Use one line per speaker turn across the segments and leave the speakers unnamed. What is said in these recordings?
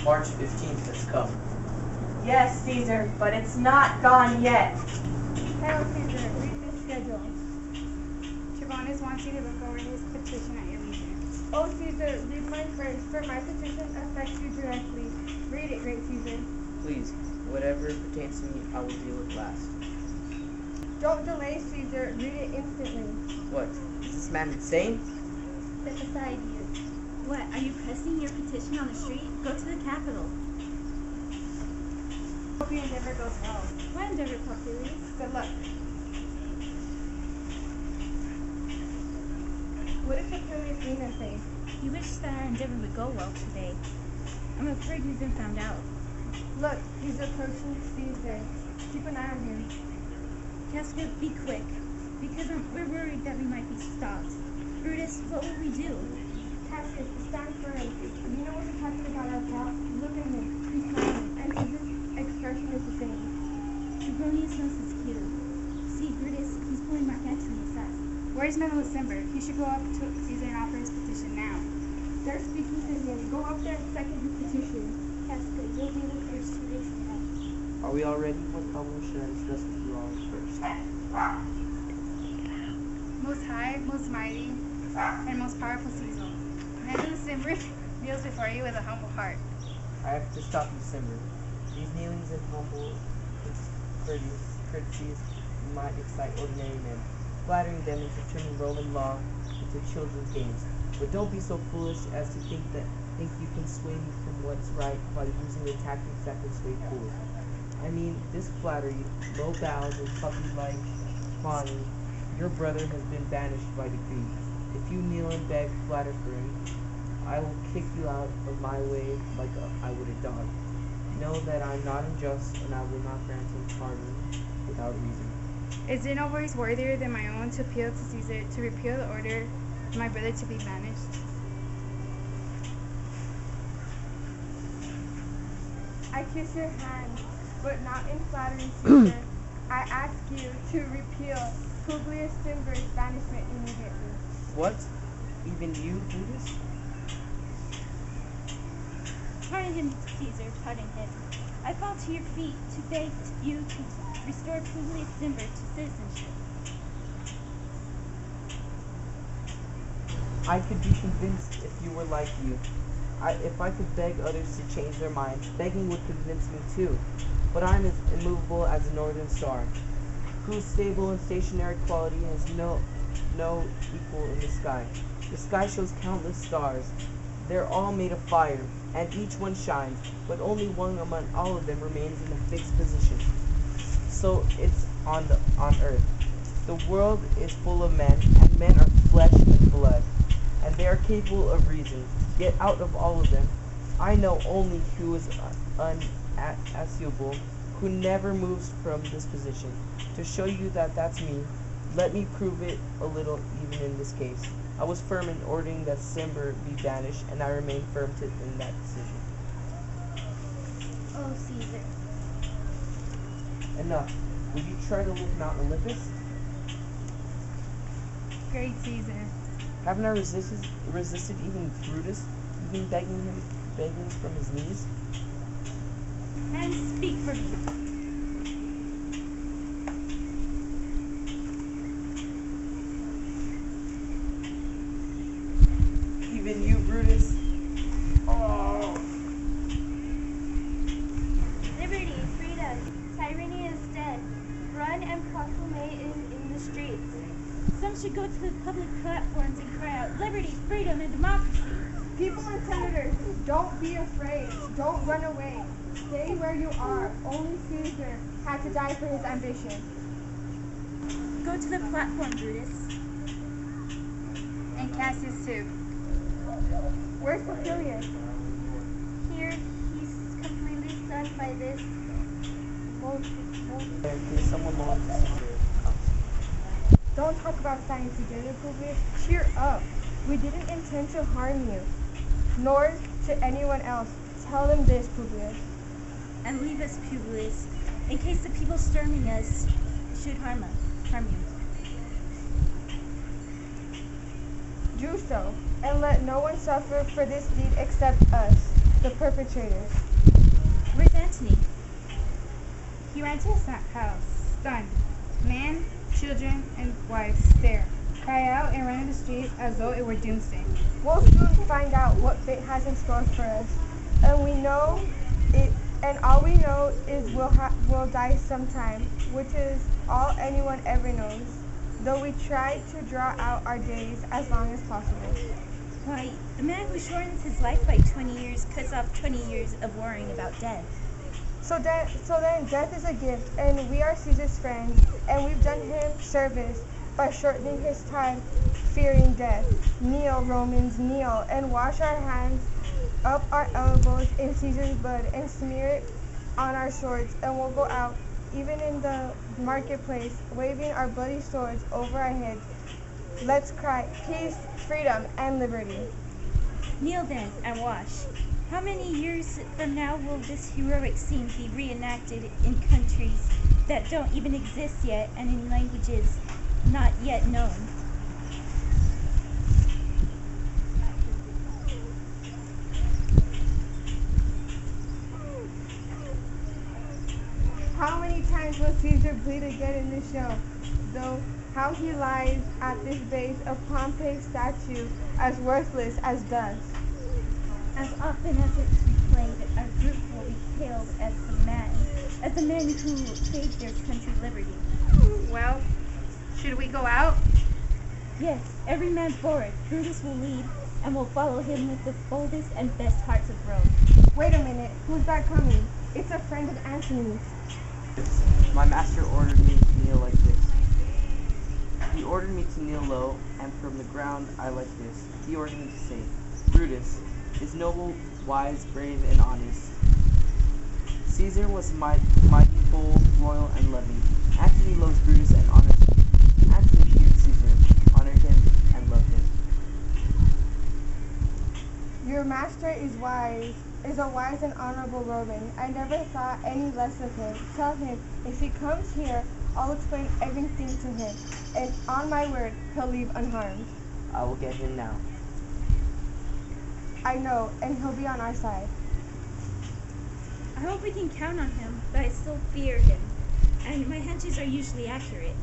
March 15th has come.
Yes, Caesar, but it's not gone yet.
Hail Caesar, read the schedule. Trebonus wants you to look over his petition at your leisure.
Oh, Caesar, read mine first, for my petition affects you directly. Read it, great Caesar.
Please, whatever pertains to me, I will deal with last.
Don't delay, Caesar. Read it instantly.
What? Is this man insane?
Step aside, you. What, are you pressing your petition on the street? Go to the Capitol.
Hope your endeavor goes well.
What endeavor, Populus?
Good luck.
What does Papilius Nina say?
He wishes that our endeavor would go well today. I'm afraid we've been found out.
Look, he's approaching Caesar. Keep an eye on him.
Casca, be quick, because we're worried that we might be stopped. Brutus, what will we do?
Cassius, stand firm. You know what's happening about our plot? Look at him. He's smiling, and his expression is the same.
Trebonius knows his cue. See, Brutus, he's pulling Mark Antony aside.
Where's Melissember? He should go up to Caesar and offer his petition now.
They're speaking to him. Go up there and second his petition.
Casca, you'll be the first to raise the head.
Are we all ready? What problem should I discuss with you all first?
Most high, most mighty, and most powerful Caesar. Melissember kneels before you with a humble heart.
I have to stop December. These kneelings and humble courtesies might excite ordinary men, flattering them into turning Roman law into children's games. But don't be so foolish as to think you can sway me from what's right by using the tactics that persuade fools. I mean, this flattery, low bows, and puppy-like fawning. Your brother has been banished by decree. If you kneel and beg, flatter for him, I will kick you out of my way like I would a dog. Know that I am not unjust, and I will not grant him pardon without reason.
Is there no voice worthier than my own to appeal to Caesar to repeal the order of my brother to be banished?
I kiss your hand, but not in flattery, Caesar. I ask you to repeal Publius Cimber's banishment immediately.
What? Even you, Brutus?
Pardon him, Caesar, pardon him. I fall to your feet to beg you to restore Publius Cimber to citizenship.
I could be convinced if you were like you. If I could beg others to change their minds, begging would convince me too. But I'm as immovable as a northern star, whose stable and stationary quality has no equal in the sky. The sky shows countless stars. They're all made of fire, and each one shines, but only one among all of them remains in a fixed position. So it's on earth. The world is full of men, and men are flesh and blood, and they are capable of reason. Yet out of all of them, I know only who is unanswerable, who never moves from this position. To show you that that's me, let me prove it a little even in this case. I was firm in ordering that Cimber be banished, and I remain firm in that decision.
Oh, Caesar.
Enough. Would you try to lift Mount Olympus?
Great Caesar.
Haven't I resisted even Brutus, even begging from his knees?
And speak for me.
Even you, Brutus? Oh!
Liberty, freedom. Tyranny is dead. Run and proclaim it in the streets.
Some should go to the public platforms and cry out, liberty, freedom, and democracy.
People and senators, don't be afraid. Don't run away. Stay where you are. Only Caesar had to die for his ambition.
Go to the platform, Brutus.
And Cassius too.
Where's Papilius?
Here, he's completely stunned by this.
Can someone lock Caesar?
Don't talk about standing together, Publius. Cheer up. We didn't intend to harm you, nor to anyone else. Tell them this, Publius.
And leave us, Publius, in case the people storming us should harm you.
Do so, and let no one suffer for this deed except us. the perpetrators.
Where's Antony?
He ran to his house, stunned. Men, children, and wives stare, cry out, and run in the streets as though it were doomsday.
We'll soon find out what fate has in store for us. And we know it, and all we know is we'll die sometime, which is all anyone ever knows, though we try to draw out our days as long as possible.
Why, the man who shortens his life by 20 years cuts off 20 years of worrying about death.
So then death is a gift, and we are Caesar's friends, and we've done him service by shortening his time, fearing death. Kneel, Romans, kneel, and wash our hands up our elbows in Caesar's blood, and smear it on our swords, and we'll go out, even in the marketplace, waving our bloody swords over our heads. Let's cry, peace, freedom, and liberty.
Kneel then and wash. How many years from now will this heroic scene be reenacted in countries that don't even exist yet and in languages not yet known?
How many times will Caesar bleed again in this show? Though how he lies at this base of Pompey's statue as worthless as dust.
As often as it's replayed, our group will be hailed as the men who saved their country liberty.
Well, should we go out?
Yes, every man forward. Brutus will lead, and will follow him with the boldest and best hearts of Rome.
Wait a minute, who's that coming? It's a friend of Antony's.
My master ordered me to kneel like this. He ordered me to kneel low, and from the ground I like this. He ordered me to say, Brutus is noble, wise, brave, and honest. Caesar was mighty, bold, royal, and loving. Antony loves Brutus and honors him. Antony feared Caesar, honored him, and loved him.
Your master is a wise and honorable Roman. I never thought any less of him. Tell him, if he comes here, I'll explain everything to him, and on my word, he'll leave unharmed.
I will get him now.
I know, and he'll be on our side.
I hope we can count on him, but I still fear him, and my hunches are usually accurate.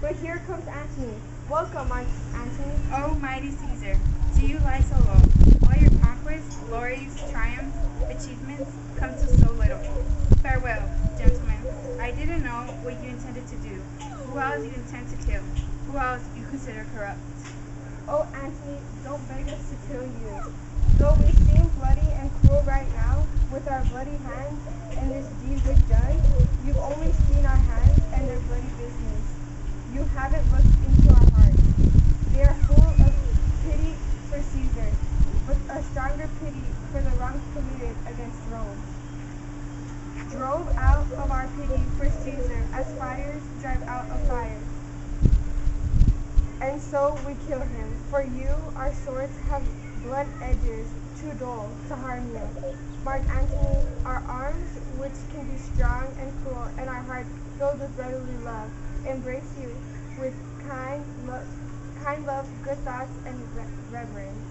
But here comes Antony. Welcome, Antony.
Oh, mighty Caesar, do you lie so low? All your conquests, glories, triumphs, achievements come to so little. Farewell, gentlemen. I didn't know what you intended to do. Who else you intend to kill? Who else you consider corrupt?
Oh, Antony, don't beg us to kill you. Though we seem bloody and cruel right now, with our bloody hands and this deed we've done, you've only seen our hands and their bloody business. You haven't looked into our hearts. They are full of pity for Caesar, but a stronger pity for the wrongs committed against Rome. Drove out of our pity for Caesar as fires drive out a fire. And so we kill him. For you, our swords have blunt edges, too dull to harm you. Mark Antony, our arms, which can be strong and cruel, and our hearts filled with brotherly love, embrace you with kind love, good thoughts, and reverence.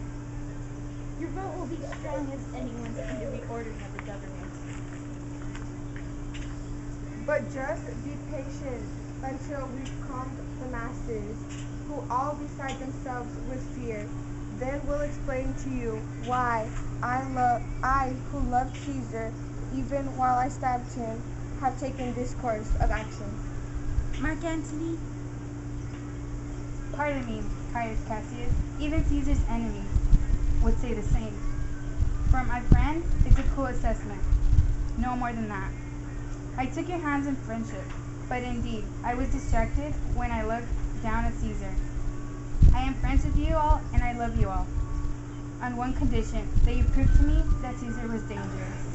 Your vote will be strong as anyone's under the orders of the government.
But just be patient until we've calmed the masses, who all beside themselves with fear. Then we'll explain to you why I who loved Caesar, even while I stabbed him, have taken this course of action.
Mark Antony,
Pardon me, Caius Cassius. Even Caesar's enemies would say the same. For my friend, it's a cool assessment. No more than that. I took your hands in friendship, but indeed, I was distracted when I looked down at Caesar. I am friends with you all, and I love you all. On one condition, that you prove to me that Caesar was dangerous.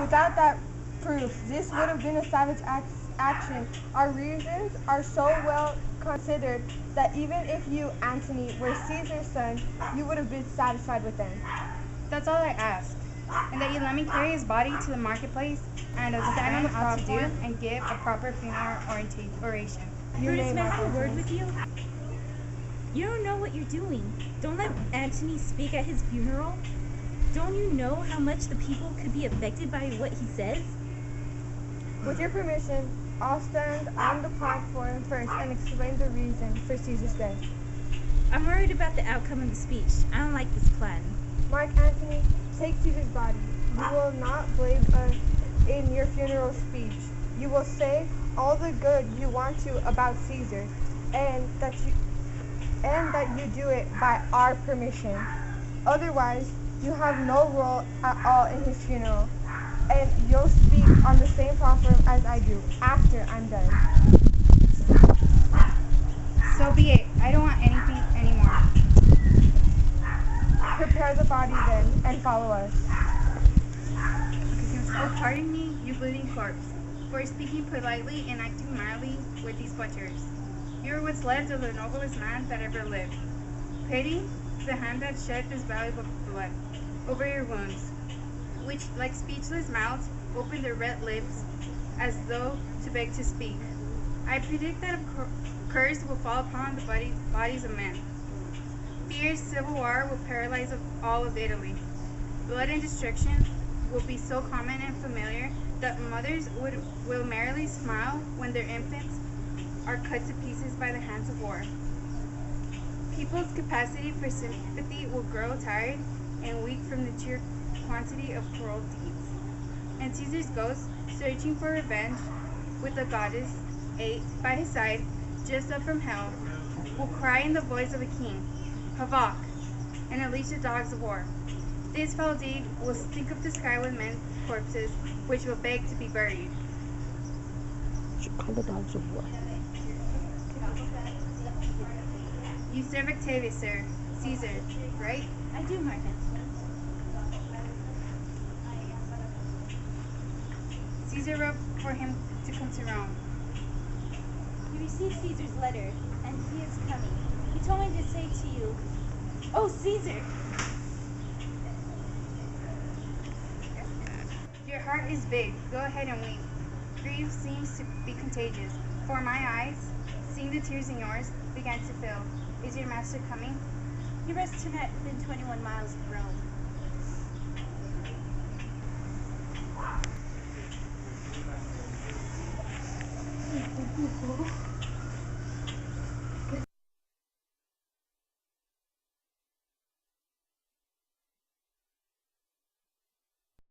Without that proof, this would have been a savage action. Our reasons are so well considered that even if you, Antony, were Caesar's son, you would have been satisfied with them.
That's all I ask. And that you let me carry his body to the marketplace and stand on the platform and give a proper funeral oration.
Brutus, may I have a word with you? You don't know what you're doing. Don't let Antony speak at his funeral. Don't you know how much the people could be affected by what he says?
With your permission, I'll stand on the platform first and explain the reason for Caesar's death.
I'm worried about the outcome of the speech. I don't like this plan.
Mark Antony, take Caesar's body. You will not blame us in your funeral speech. You will say all the good you want to about Caesar, and that you do it by our permission. Otherwise, you have no role at all in his funeral, and you'll speak on the same platform as I do after I'm done.
So be it. I don't want anything anymore.
Prepare the body then, and follow us.
Oh, pardon me, you bleeding corpse, for speaking politely and acting mildly with these butchers. You are what's left of the noblest man that ever lived. Pity the hand that shed this valuable blood over your wounds, which, like speechless mouths, open their red lips as though to beg to speak. I predict that a curse will fall upon the bodies of men. Fierce civil war will paralyze all of Italy. Blood and destruction will be so common and familiar that mothers will merrily smile when their infants are cut to pieces by the hands of war. People's capacity for sympathy will grow tired and weak from the sheer quantity of cruel deeds. And Caesar's ghost, searching for revenge with the goddess by his side, just up from hell, will cry in the voice of a king, Havoc, and unleash the dogs of war. This foul deed will stink up the sky with men's corpses, which will beg to be buried.
Should call the dogs of war.
You serve Octavius, sir. Caesar, right?
I do, Mark Antony.
Caesar wrote for him to come to Rome.
You received Caesar's letter, and he is coming. He told me to say to you, "Oh, Caesar!"
Your heart is big. Go ahead and weep. Grief seems to be contagious, for my eyes, seeing the tears in yours, began to fill. Is your master coming?
He rests tonight within 21 miles of Rome.